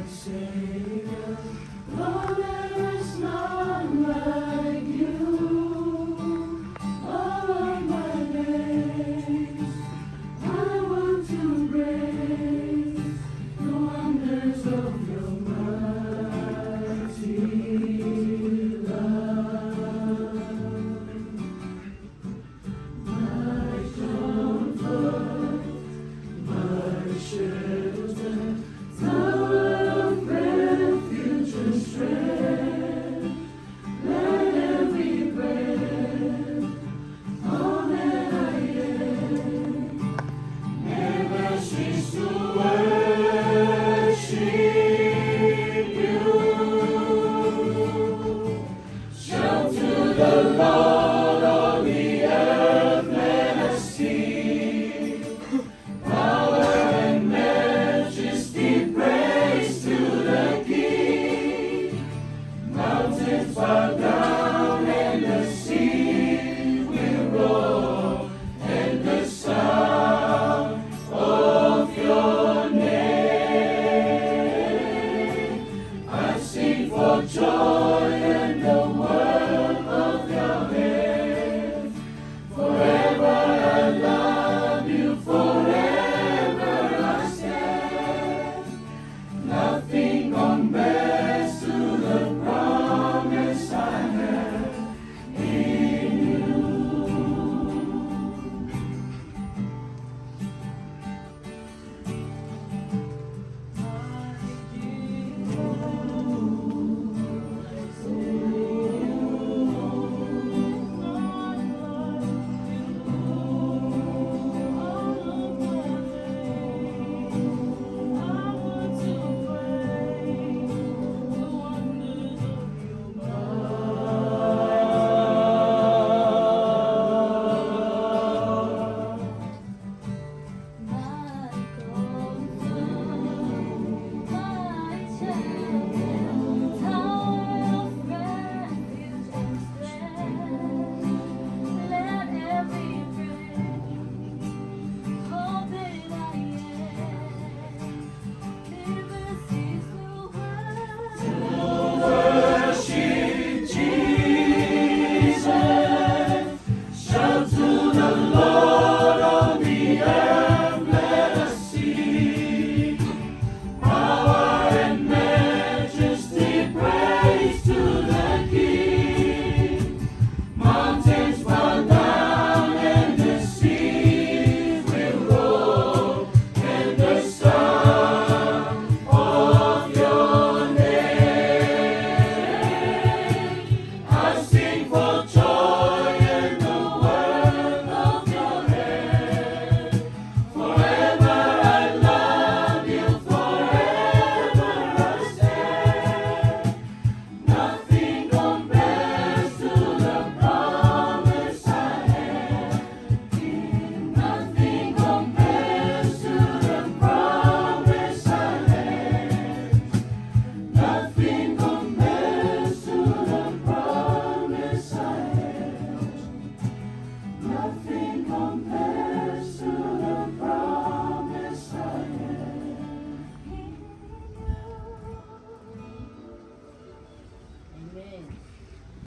Savior, Lord, there is none like you. All of my days, I want to praise the wonders of your mighty love. My comfort, my shelter, tower of refuge and strength. Let every breath, all that I am, never cease to worship you. Shout to the Lord.